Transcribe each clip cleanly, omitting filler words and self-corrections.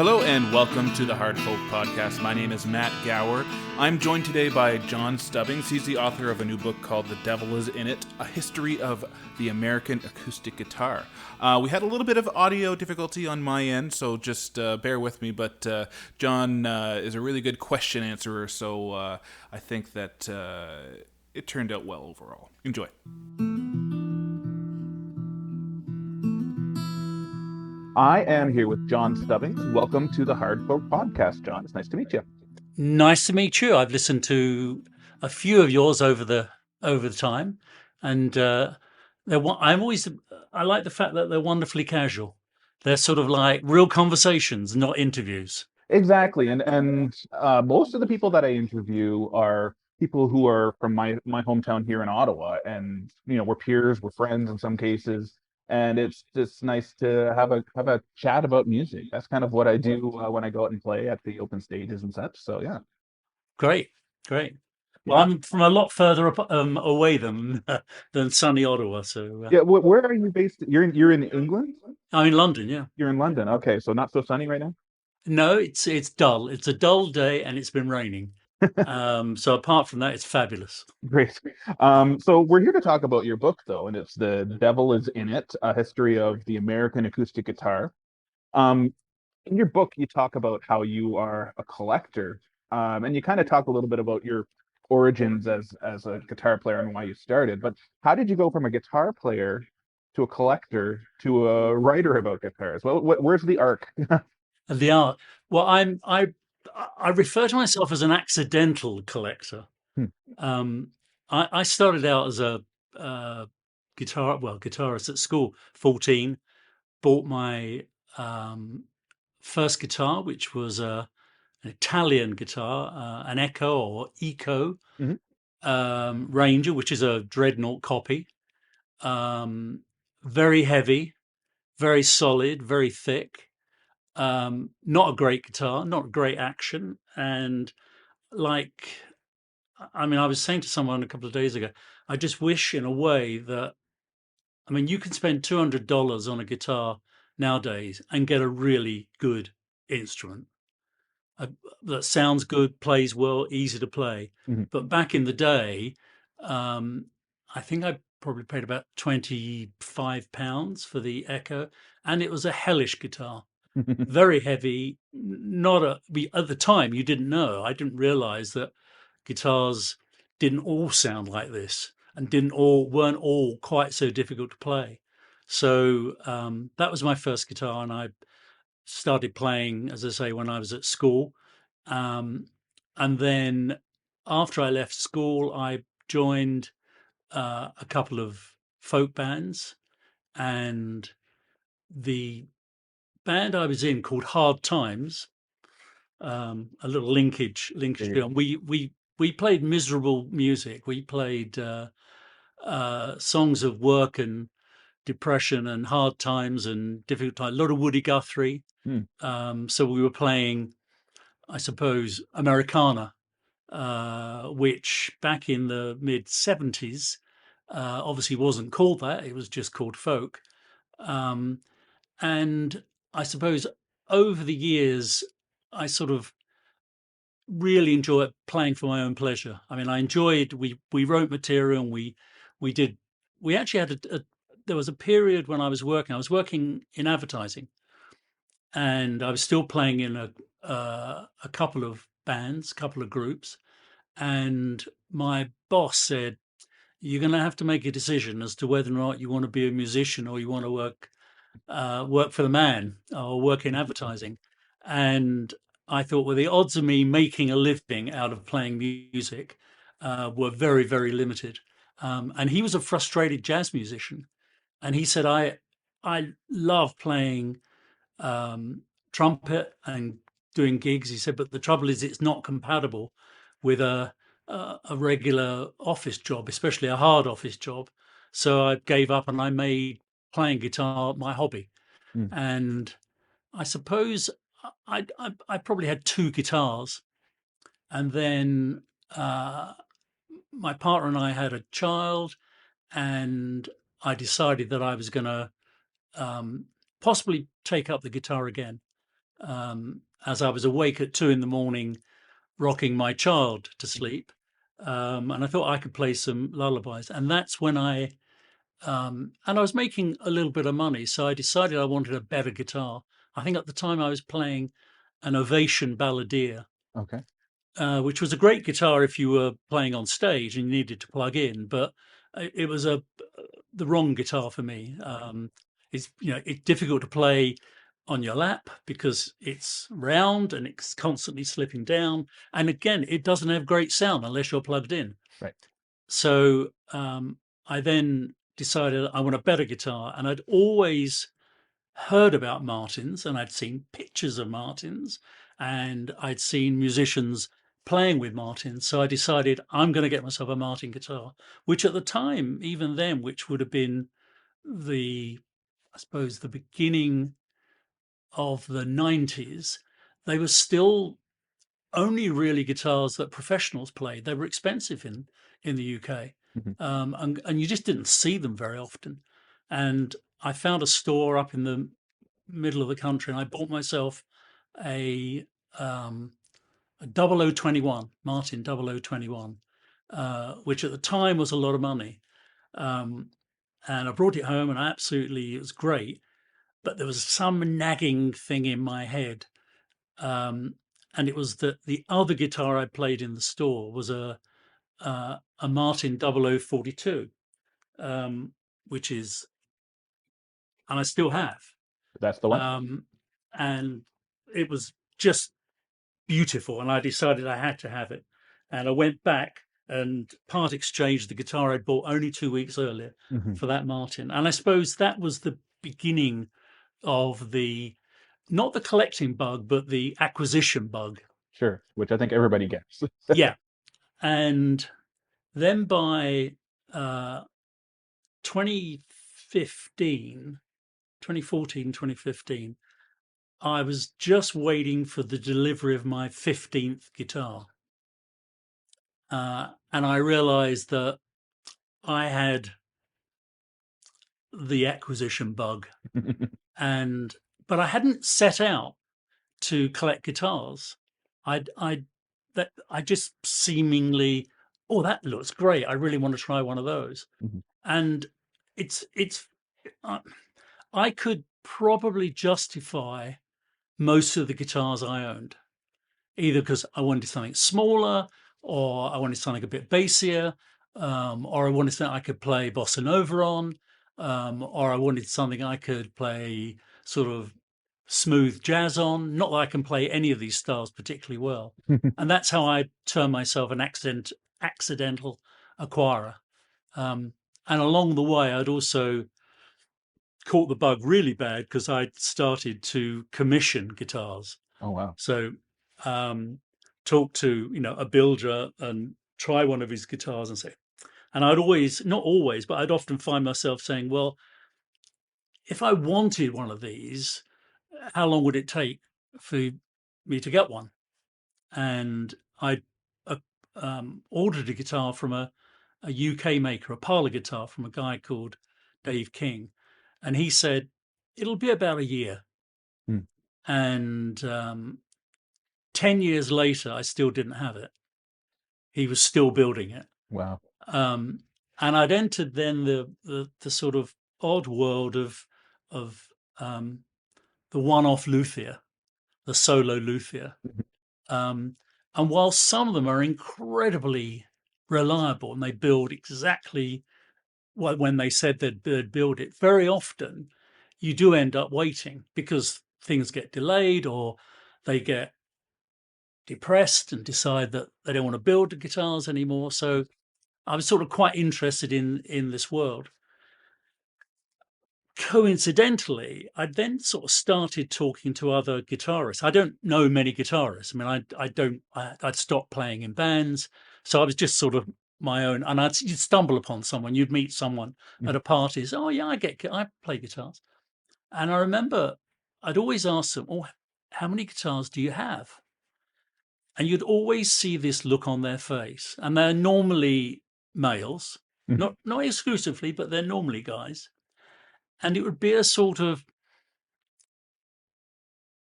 Hello and welcome to the Hard Folk Podcast. My name is Matt Gower. I'm joined today by John Stubbings. He's the author of a new book called The Devil Is In It, A History of the American Acoustic Guitar. We had a little bit of audio difficulty on my end, so just bear with me, but John is a really good question answerer, so I think that it turned out well overall. Enjoy. I am here with John Stubbings. Welcome to the Hard Folk Podcast, John. It's nice to meet you. Nice to meet you. I've listened to a few of yours over the time, and I like the fact that they're wonderfully casual. They're sort of like real conversations, not interviews. Exactly, and most of the people that I interview are people who are from my hometown here in Ottawa, and we're peers, we're friends in some cases, and it's just nice to have a chat about music. That's kind of what I do when I go out and play at the open stages and such. So yeah, Great, great. Well, yeah, I'm from a lot further away than sunny Ottawa, so yeah. Where are you based? You're in England? I'm in London. Yeah. You're in London. Okay, so not so sunny right now. No, it's dull. It's a dull day, and it's been raining. So apart from that, it's fabulous. Great. So we're here to talk about your book, though, and it's The Devil Is In It, A History of the American Acoustic Guitar. Um, in your book, you talk about how you are a collector, and you kind of talk a little bit about your origins as a guitar player and why you started. But how did you go from a guitar player to a collector to a writer about guitars? Well, where's the arc? And the art. Well, I refer to myself as an accidental collector. Hmm. I started out as a guitarist at school. 14, bought my first guitar, which was an Italian guitar, an Eco Mhm. Ranger, which is a dreadnought copy. Very heavy, very solid, very thick. Not a great guitar, not great action, and like, I mean, I was saying to someone a couple of days ago, I just wish in a way that, I mean, you can spend $200 on a guitar nowadays and get a really good instrument uh, that sounds good, plays well, easy to play. Mhm. But back in the day, um, I think I probably paid about £25 for the Echo, and it was a hellish guitar, very heavy. Not a At the time you didn't know. I didn't realize that guitars didn't all sound like this and didn't all weren't all quite so difficult to play. So that was my first guitar, and I started playing, as I say, when I was at school. Um, and then after I left school, I joined a couple of folk bands, and the band I was in called Hard Times, a little linkage There you beyond. We played miserable music. We played songs of work and depression and hard times and difficult times. A lot of Woody Guthrie. go. So we were playing, I suppose, Americana, which back in the mid 70s obviously wasn't called that. It was just called folk. Um, and I suppose over the years, I sort of really enjoy playing for my own pleasure. I mean, I enjoyed, we wrote material, and we did, we actually had there was a period when I was working in advertising, and I was still playing in a couple of bands, couple of groups. And my boss said, you're going to have to make a decision as to whether or not you want to be a musician or you want to work for the man or work in advertising. And I thought, well, the odds of me making a living out of playing music were very, very limited. And he was a frustrated jazz musician, and he said, I love playing trumpet and doing gigs. He said, but the trouble is, it's not compatible with a regular office job, especially a hard office job. So I gave up and I made playing guitar my hobby. Mm. And I suppose I probably had two guitars, and then my partner and I had a child, and I decided that I was going to possibly take up the guitar again. as I was awake at 2 in the morning, rocking my child to sleep. And I thought I could play some lullabies. And that's when and I was making a little bit of money. So I decided I wanted a better guitar. I think at the time I was playing an Ovation Balladeer, Okay. which was a great guitar if you were playing on stage and you needed to plug in, but it was the wrong guitar for me. It's difficult to play on your lap because it's round and it's constantly slipping down, and again, it doesn't have great sound unless you're plugged in. Right. So I then decided I want a better guitar, and I'd always heard about Martins and I'd seen pictures of Martins and I'd seen musicians playing with Martins. So I decided I'm going to get myself a Martin guitar, which at the time, even then, which would have been I suppose, the beginning of the 90s, they were still only really guitars that professionals played. They were expensive in the UK, Hmm. and you just didn't see them very often. And I found a store up in the middle of the country, and I bought myself a um, a 0021 Martin 0021, which at the time was a lot of money. Um, and I brought it home, and it was great. But there was some nagging thing in my head, um, and it was that the other guitar I played in the store was a Martin 0042, which is, and I still have. That's the one. Um, and it was just beautiful, and I decided I had to have it. And I went back and part exchanged the guitar I'd bought only 2 weeks earlier Hmm. for that Martin. And I suppose that was the beginning of the not the collecting bug, but the acquisition bug. Sure. Which I think everybody gets. Yeah. And then by uh, 2015, 2014, 2015, I was just waiting for the delivery of my 15th guitar. And I realized that I had the acquisition bug, and but I hadn't set out to collect guitars. I that I just seemingly, oh, that looks great. I really want to try one of those. Mhm. And it's I, I could probably justify most of the guitars I owned, either because I wanted something smaller, or I wanted something a bit bassier, or I wanted something I could play bossa nova on, or I wanted something I could play sort of smooth jazz on. Not that I can play any of these styles particularly well, and that's how I term myself an accidental acquirer. Um, and along the way, I'd also caught the bug really bad because I'd started to commission guitars. Oh wow. So um, talk to a builder and try one of his guitars and say, and I'd always, not always, but I'd often find myself saying, well, if I wanted one of these, how long would it take for me to get one? And I uh, ordered a guitar from a UK maker, a parlor guitar from a guy called Dave King, and he said it'll be about a year. Hmm. And 10 years later, I still didn't have it. He was still building it. Wow. Um, and I'd entered then the sort of odd world of um, the one-off luthier, the solo luthier. Mhm. Um, and while some of them are incredibly reliable and they build exactly when they said they'd build it, very often you do end up waiting because things get delayed or they get depressed and decide that they don't want to build the guitars anymore. So I was sort of quite interested in this world. Coincidentally, I then sort of started talking to other guitarists. I don't know many guitarists. I mean, I don't. I'd stopped playing in bands, so I was just sort of my own. And you'd stumble upon someone, you'd meet someone Mhm. at a party. Oh yeah, I play guitars. And I remember I'd always ask them, "Oh, how many guitars do you have?" And you'd always see this look on their face, and they're normally males, Mhm. not exclusively, but they're normally guys. And it would be a sort of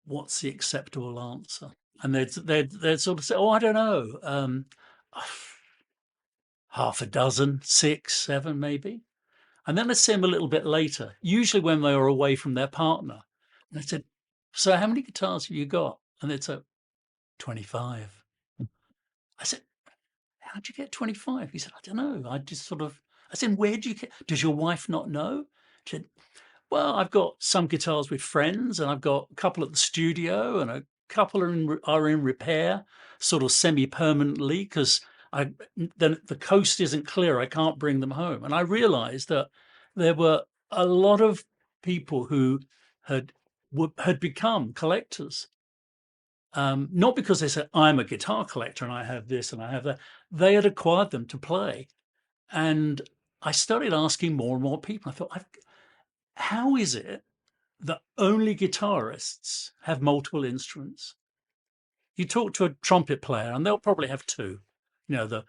what's the acceptable answer? And they'd sort of say, oh, I don't know, half a dozen, 6, 7 maybe. And then I'd see them a little bit later, usually when they were away from their partner. And I said, so how many guitars have you got? And they'd say, 25. I said, how'd you get 25? He said, I don't know. I said, where'd you get, does your wife not know? She said, well, I've got some guitars with friends, and I've got a couple at the studio, and a couple are in repair, sort of semi-permanently, because the coast isn't clear. I can't bring them home. And I realized that there were a lot of people who had had become collectors, not because they said, I'm a guitar collector and I have this and I have that. They had acquired them to play. And I started asking more and more people. I thought, how is it that only guitarists have multiple instruments? You talk to a trumpet player and they'll probably have two. The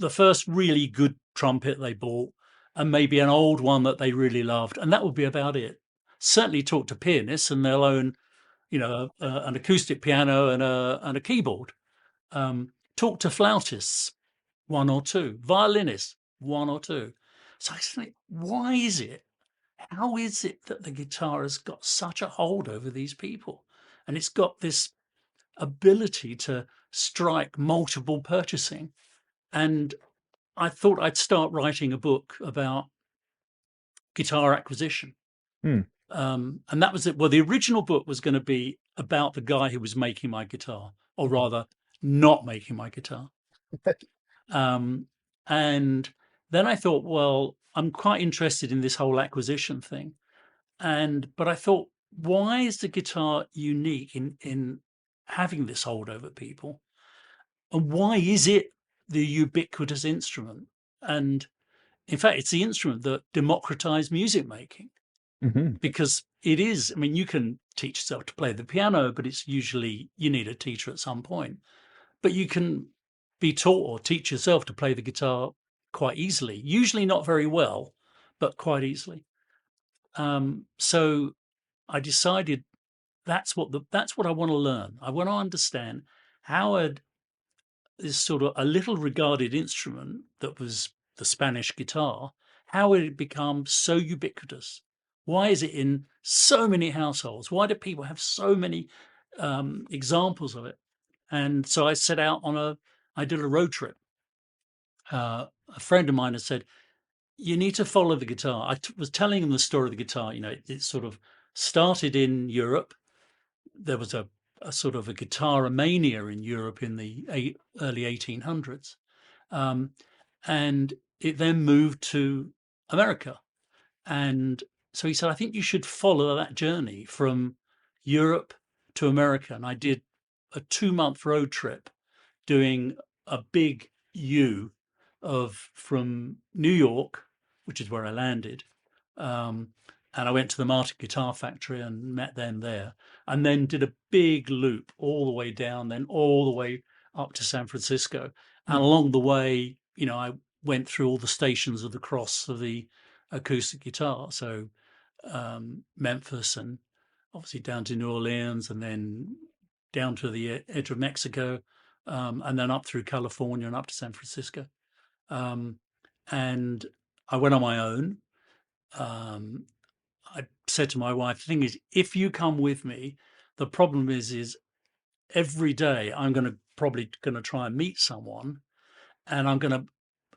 first really good trumpet they bought, and maybe an old one that they really loved, and that would be about it. Certainly talk to pianists and they'll own, an acoustic piano and a keyboard. Talk to flautists, one or two. Violinists, one or two. So I think, why is it? How is it that the guitar has got such a hold over these people? And it's got this ability to strike multiple purchasing. And I thought I'd start writing a book about guitar acquisition. Hmm. And that was it. Well, the original book was going to be about the guy who was making my guitar, or rather, not making my guitar. Um, and then I thought, well, I'm quite interested in this whole acquisition thing. But I thought, why is the guitar unique in having this hold over people? And why is it the ubiquitous instrument? And in fact, it's the instrument that democratized music making, Hmm. because it is. I mean, you can teach yourself to play the piano, but it's usually you need a teacher at some point. But you can be taught or teach yourself to play the guitar quite easily, usually not very well, but quite easily. So I decided that's what I want to learn. I want to understand how this sort of a little regarded instrument that was the Spanish guitar, how it had become so ubiquitous. Why is it in so many households? Why do people have so many examples of it? And so I set out I did a road trip. A friend of mine had said, you need to follow the guitar. Was telling him the story of the guitar. It sort of started in Europe. There was a sort of a guitar mania in Europe in the early 1800s. Um, and it then moved to America. And so he said, I think you should follow that journey from Europe to America. And I did a 2-month road trip doing a big U from New York, which is where I landed. And I went to the Martin Guitar Factory and met them there, and then did a big loop all the way down, then all the way up to San Francisco. And along the way, I went through all the stations of the cross of the acoustic guitar. So Memphis, and obviously down to New Orleans, and then down to the edge of Mexico, and then up through California and up to San Francisco. And I went on my own. I said to my wife, the thing is, if you come with me, the problem is every day I'm probably going to try and meet someone, and I'm going to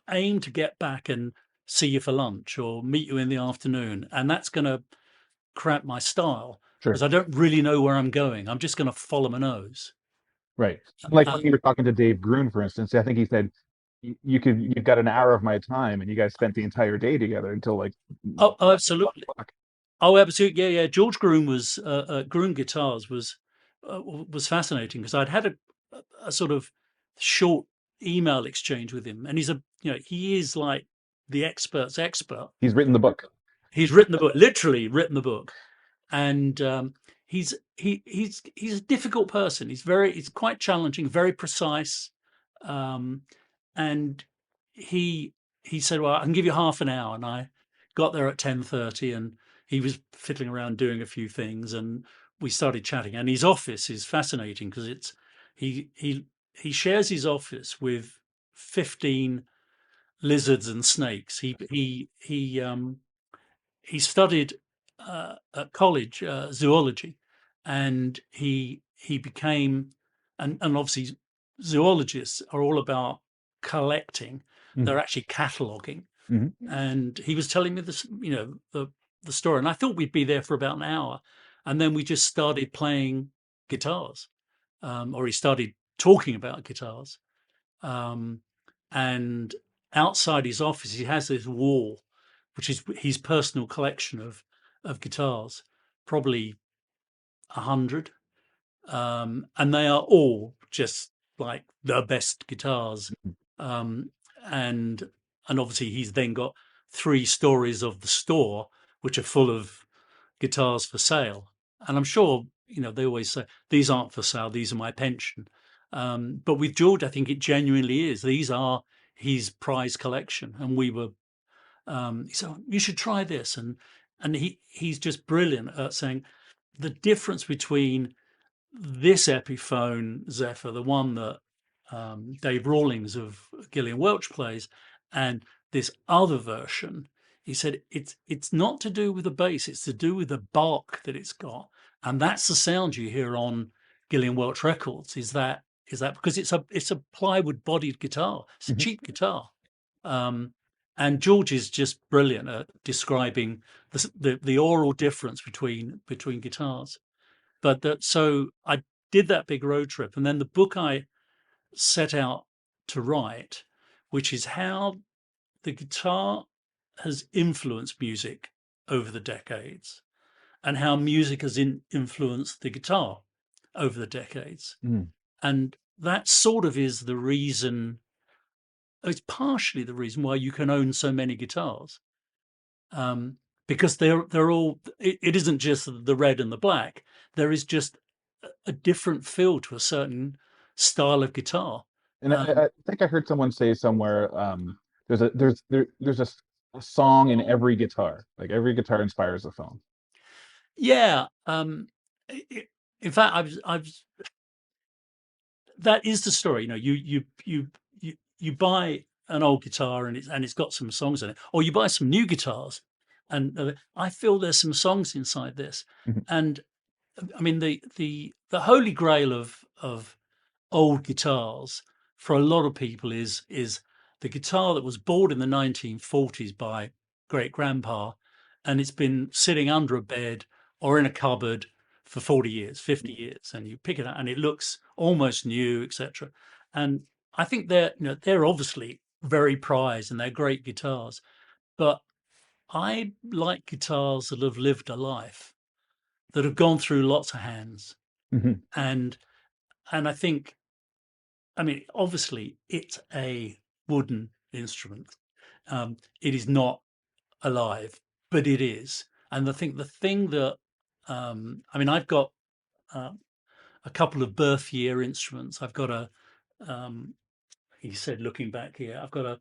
aim to get back and see you for lunch or meet you in the afternoon. And that's going to cramp my style because Sure. I don't really know where I'm going. I'm just going to follow my nose. Right. Like when Uh, you were talking to Dave Grun, for instance, I think he said you've got an hour of my time, and you guys spent the entire day together until like oh, 12 absolutely. o'clock. Oh, absolutely. Yeah, yeah. George Groom Groom Guitars was fascinating because I'd had a sort of short email exchange with him, and he is like the expert's expert. He's written the book. He's written the book, literally written the book, and he's a difficult person. He's quite challenging, very precise, um, and he he said, "Well, I can give you half an hour," and I got there at 10:30, and he was fiddling around doing a few things, and we started chatting, and his office is fascinating because it's he shares his office with 15 lizards and snakes. He studied at college zoology, and he became and obviously zoologists are all about collecting. Mhm. They're actually cataloging, Mhm. and he was telling me this, the story, and I thought we'd be there for about an hour, and then we just started playing guitars, or he started talking about guitars, um, and outside his office he has this wall, which is his personal collection of guitars, probably 100, and they are all just like the best guitars. Um, and and obviously he's then got 3 stories of the store which are full of guitars for sale. And I'm sure they always say these aren't for sale; these are my pension. But with George, I think it genuinely is. These are his prize collection, and we were. He said, "You should try this," and he's just brilliant at saying the difference between this Epiphone Zephyr, the one that Dave Rawlings of Gillian Welch plays, and this other version, he said it's not to do with the bass, it's to do with the bark that it's got, and that's the sound you hear on Gillian Welch records. Is that because it's a plywood bodied guitar, it's a Mhm. cheap guitar, um, and George is just brilliant at describing the oral difference between guitars. But so I did that big road trip, and then the book I set out to write, which is how the guitar has influenced music over the decades, and how music has influenced the guitar over the decades. Mhm. And that sort of is the reason, it's partially the reason why you can own so many guitars. Um, because they're all, it isn't just the red and the black. There is just a different feel to a certain style of guitar. And Um, I think I heard someone say somewhere, there's a song in every guitar. Like every guitar inspires a song. yeah. I In fact, that is the story. You buy an old guitar and it's got some songs in it, or you buy some new guitars, and I feel there's some songs inside this. Mhm. And I mean the holy grail of old guitars for a lot of people is the guitar that was bought in the 1940s by great grandpa, and it's been sitting under a bed or in a cupboard for 40 years, 50 years, and you pick it up and it looks almost new, etc. And I think they're obviously very prized and they're great guitars, but I like guitars that have lived a life, that have gone through lots of hands. Mhm. And I think, I mean, obviously, it's a wooden instrument. It is not alive, but it is. And I think the thing that, I mean, I've got uh, a couple of birth year instruments. I've got um, he said, looking back here, I've got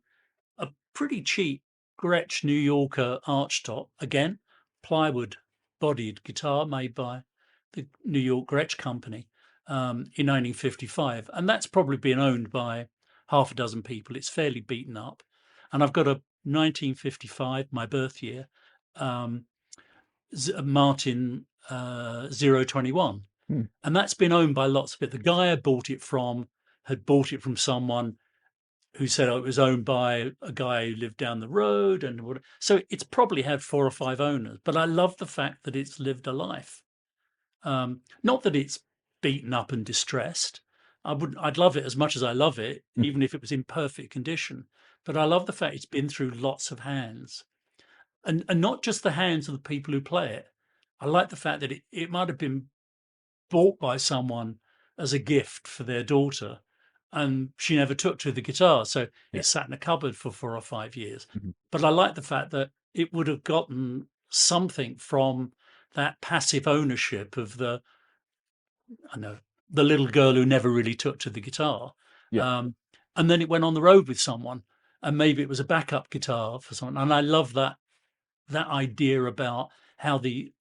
a pretty cheap Gretsch New Yorker archtop, again, plywood bodied guitar made by the New York Gretsch Company in 1955. And that's probably been owned by half a dozen people. It's fairly beaten up. And I've got a 1955, my birth year, um, Martin 021. Mhm. And that's been owned by lots of it. The guy I bought it from had bought it from someone who said, oh, it was owned by a guy who lived down the road, and so it's probably had 4 or 5 owners. But I love the fact that it's lived a life. Not that it's beaten up and distressed. I'd love it as much as I love it, Mhm. even if it was in perfect condition. But I love the fact it's been through lots of hands, and not just the hands of the people who play it. I like the fact that it might have been bought by someone as a gift for their daughter, and she never took to the guitar, so Yeah. it sat in a cupboard for 4 or 5 years. Mhm. But I like the fact that it would have gotten something from that passive ownership of I know, the little girl who never really took to the guitar, Yeah. um, and then it went on the road with someone, and maybe it was a backup guitar for someone. And I love that idea about how the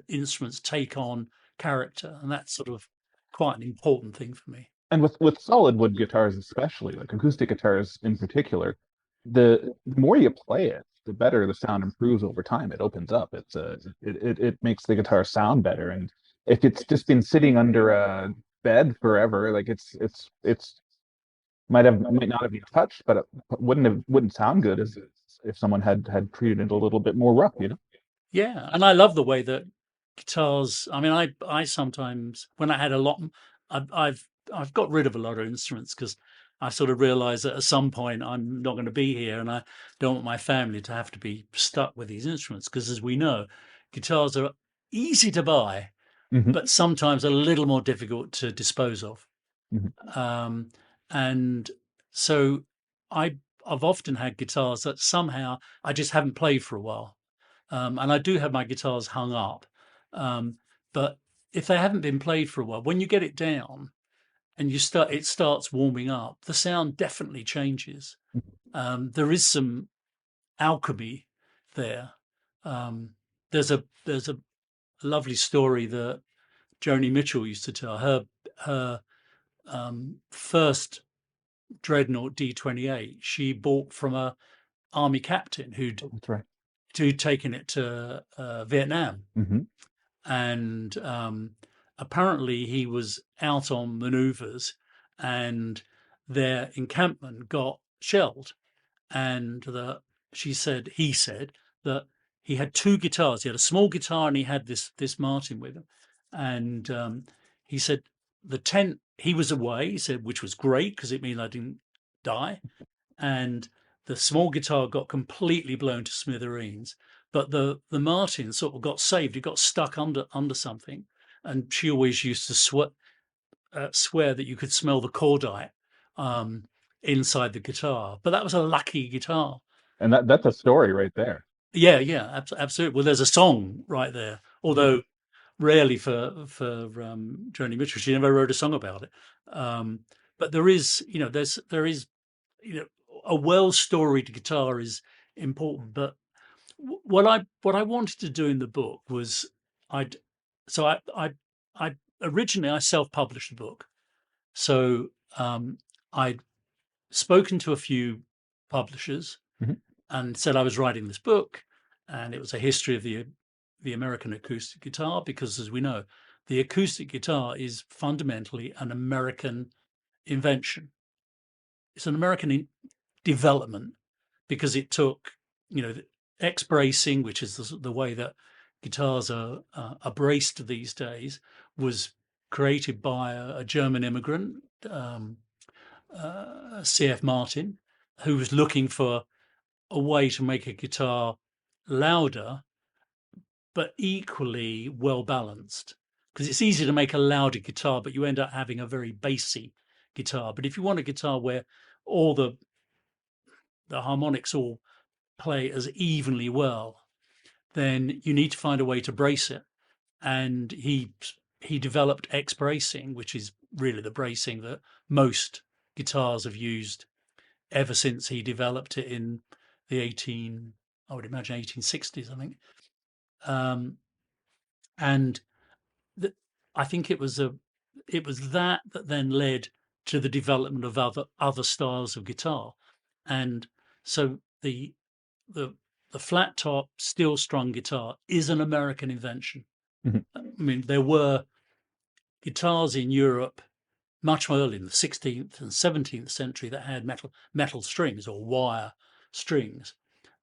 instruments take on character, and that's sort of quite an important thing for me. And with solid wood guitars especially, like acoustic guitars in particular, the more you play it, the better the sound improves over time. It opens up. It makes the guitar sound better. And if it's just been sitting under a bed forever, like it's might not have been touched, but it wouldn't sound good as if someone had treated it a little bit more rough, you know? Yeah, and I love the way that guitars. I mean, I sometimes when I had a lot, I've got rid of a lot of instruments because I sort of realised that at some point I'm not going to be here, and I don't want my family to have to be stuck with these instruments. Because as we know, guitars are easy to buy, Hmm. but sometimes a little more difficult to dispose of. Hmm. Um, and so I I've often had guitars that somehow I just haven't played for a while. And I do have my guitars hung up. Um, but if they haven't been played for a while, when you get it down and it starts warming up, the sound definitely changes. There is some alchemy there. Um, there's a lovely story that Joni Mitchell used to tell. Her first Dreadnought D28 she bought from a army captain That's right. who'd taken it to Vietnam, Hmm. and apparently he was out on manoeuvres, and their encampment got shelled, and he said that he had two guitars. He had a small guitar and he had this Martin with him, and he said the tent he was away. He said, which was great because it means I didn't die, and the small guitar got completely blown to smithereens. But the Martin sort of got saved. It got stuck under something, and she always used to swear that you could smell the cordite um, inside the guitar. But that was a lucky guitar. And that's a story right there. Yeah, yeah, absolutely. Well, there's a song right there, although rarely for Joni Mitchell. She never wrote a song about it. Um, but there is, there is, you know, a well-storied guitar is important. But what I wanted to do in the book was I'd so I originally I self-published the book. So I'd spoken to a few publishers Hmm. and said I was writing this book, and it was a history of the American acoustic guitar, because as we know, the acoustic guitar is fundamentally an American invention. It's an American development because it took, X bracing, which is the way that guitars are braced these days, was created by a German immigrant, C.F. Martin, who was looking for a way to make a guitar louder but equally well balanced. Because it's easy to make a louder guitar, but you end up having a very bassy guitar. But if you want a guitar where all the harmonics all play as evenly well, then you need to find a way to brace it. And he developed X bracing, which is really the bracing that most guitars have used ever since he developed it in the I would imagine 1860s, I think. Um, and th- I think it was that then led to the development of other styles of guitar, and so the the flat top steel strung guitar is an American invention. Hmm. I mean, there were guitars in Europe much earlier in the 16th and 17th century that had metal strings or wire strings,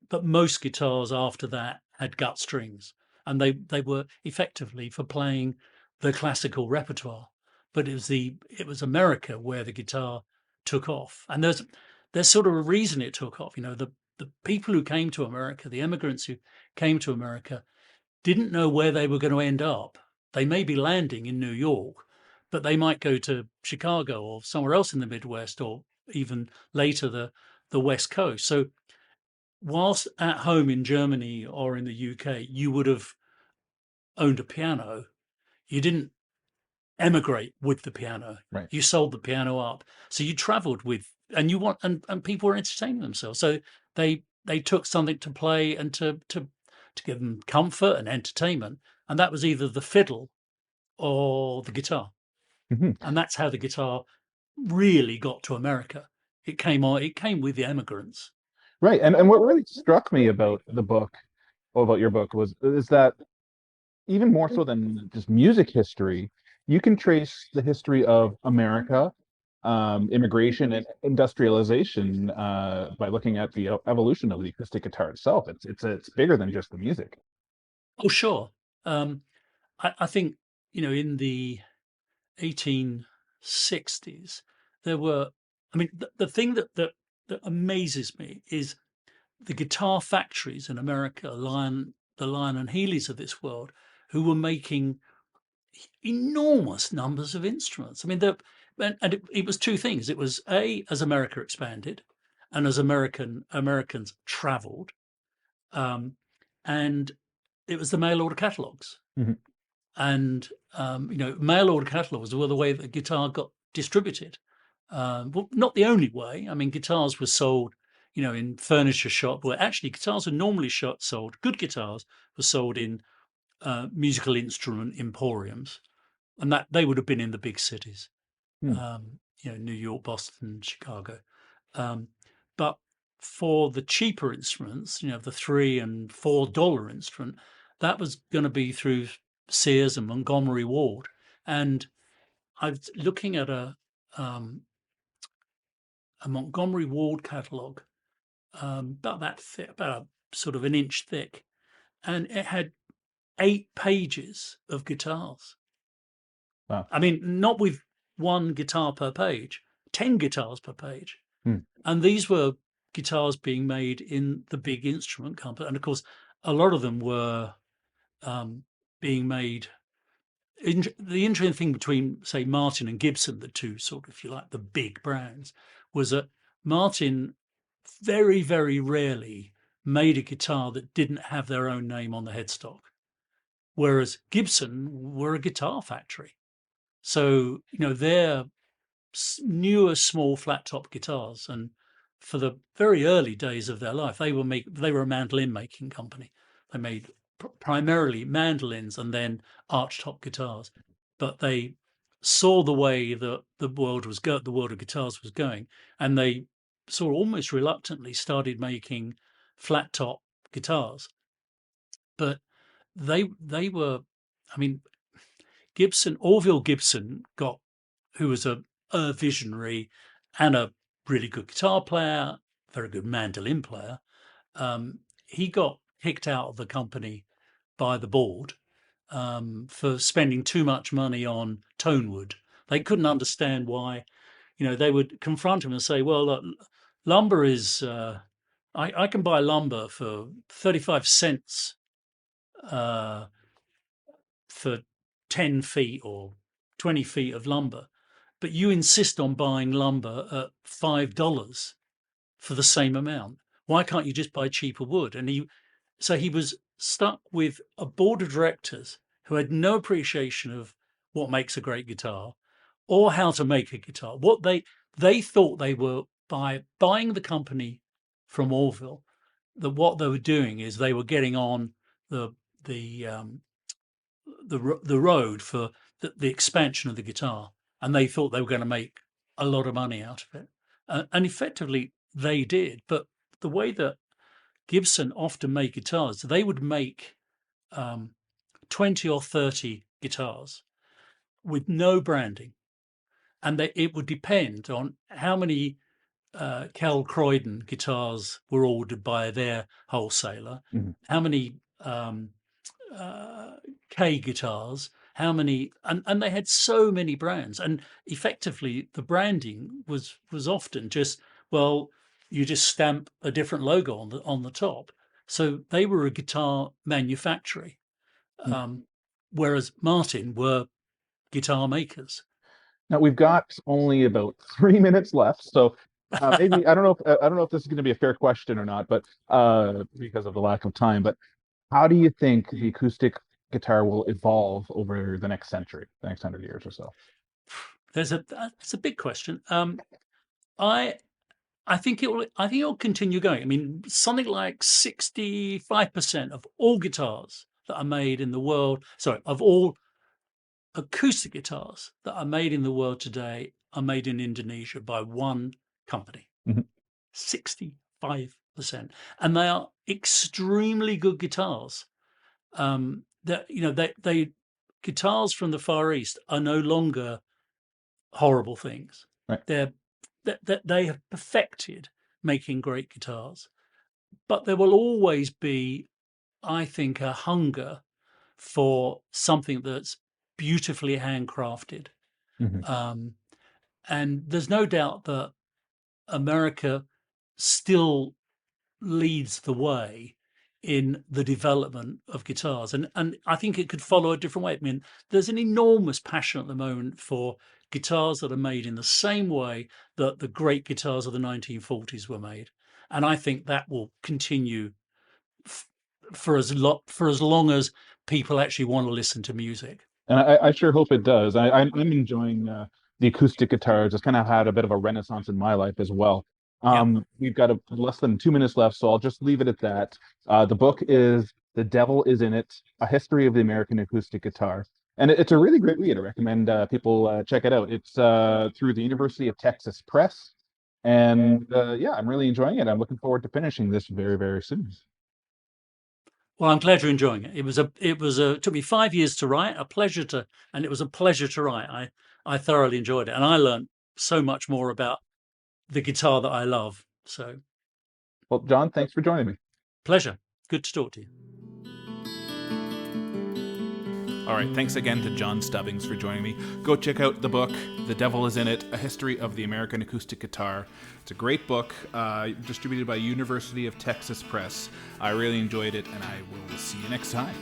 but most guitars after that had gut strings, and they were effectively for playing the classical repertoire. But it was America where the guitar took off, and there's sort of a reason it took off. The people who came to America, the immigrants who came to America, didn't know where they were going to end up. They may be landing in New York, but they might go to Chicago or somewhere else in the Midwest, or even later the West Coast. So whilst at home in Germany or in the UK, you would have owned a piano, you didn't emigrate with the piano. Right. You sold the piano up. So you traveled with, and and people were entertaining themselves. So they took something to play and to give them comfort and entertainment. And that was either the fiddle or the guitar. Mhm. And that's how the guitar really got to America. It came with the emigrants. Right. And what really struck me about the book, or about your book, was is that even more so than just music history, you can trace the history of America, immigration and industrialization by looking at the evolution of the acoustic guitar itself. It's bigger than just the music. Oh, sure. Um, I think, in the 1860s, there were, I mean, the thing that amazes me is the guitar factories in America, the Lion and Healy's of this world, who were making enormous numbers of instruments. I mean, and it was two things. It was A, as America expanded, and as Americans travelled, um, and it was the mail order catalogs. Mhm. And mail order catalogs were the way that guitar got distributed. Well, not the only way. I mean, guitars were sold, in furniture shop, where actually guitars are normally sold. Good guitars were sold in musical instrument emporiums, and that they would have been in the big cities, Hmm. New York, Boston, Chicago. Um, but for the cheaper instruments, the $3 and $4 instrument, that was going to be through Sears and Montgomery Ward. And I was looking at um, a Montgomery Ward catalogue, about that thick, about sort of an inch thick, and it had 8 pages of guitars. Wow. I mean, not with one guitar per page, 10 guitars per page. Hmm. And these were guitars being made in the big instrument company. And of course, a lot of them were being made. The interesting thing between, say, Martin and Gibson, the two sort of, if you like, the big brands, was that Martin very, very rarely made a guitar that didn't have their own name on the headstock, whereas Gibson were a guitar factory. So, their newer small flat top guitars, and for the very early days of their life, they were a mandolin making company. They made primarily mandolins and then arch top guitars, but they saw the way that the world of guitars was going, and they sort of almost reluctantly started making flat top guitars. But they were, I mean, Orville Gibson who was a visionary and a really good guitar player, very good mandolin player. He got kicked out of the company by the board for spending too much money on tonewood. They couldn't understand why. They would confront him and say, "Well, lumber is. I can buy lumber for 35 cents uh, for 10 feet or 20 feet of lumber, but you insist on buying lumber at $5 for the same amount. Why can't you just buy cheaper wood?" And he was stuck with a board of directors who had no appreciation of what makes a great guitar or how to make a guitar. What they thought they were, by buying the company from Orville, that what they were doing is they were getting on the the the road for the expansion of the guitar, and they thought they were going to make a lot of money out of it, and effectively they did. But the way that Gibson often made guitars, they would make 20 or 30 guitars with no branding, and it would depend on how many Cal Croydon guitars were ordered by their wholesaler, Mhm. how many uh, K guitars, how many, and they had so many brands, and effectively the branding was often just, well, you just stamp a different logo on the top. So they were a guitar manufacturer, um, whereas Martin were guitar makers. Now we've got only about 3 minutes left, so maybe I don't know if this is going to be a fair question or not, but because of the lack of time. But how do you think the acoustic guitar will evolve over the next century, the next 100 years or so? That's a big question. I I think it'll continue going. I mean, something like 65% of all guitars that are made in the world, sorry, of all acoustic guitars that are made in the world today are made in Indonesia by one company. Mhm. 65%. And they are extremely good guitars. That they guitars from the Far East are no longer horrible things. Right. They have perfected making great guitars, but there will always be, I think, a hunger for something that's beautifully handcrafted. Mhm. Um, and there's no doubt that America still leads the way in the development of guitars, and I think it could follow a different way. I mean, there's an enormous passion at the moment for guitars that are made in the same way that the great guitars of the 1940s were made, and I think that will continue f- for as long as people actually want to listen to music. And I sure hope it does. I'm enjoying the acoustic guitar. It's kind of had a bit of a renaissance in my life as well. Yeah. We've got less than 2 minutes left, so I'll just leave it at that. The book is The Devil Is in It, A History of the American Acoustic Guitar. And it's a really great read. I recommend people check it out. It's through the University of Texas Press. And yeah, I'm really enjoying it. I'm looking forward to finishing this very, very soon. Well, I'm glad you're enjoying it. It took me 5 years to write, and it was a pleasure to write. I thoroughly enjoyed it, and I learned so much more about the guitar that I love. So, Well, John, thanks for joining me. pleasure. Good to talk to you. All right, thanks again to John Stubbings for joining me. Go check out the book, The Devil Is in It, A History of the American Acoustic Guitar. It's a great book, distributed by University of Texas Press. I really enjoyed it, and I will see you next time.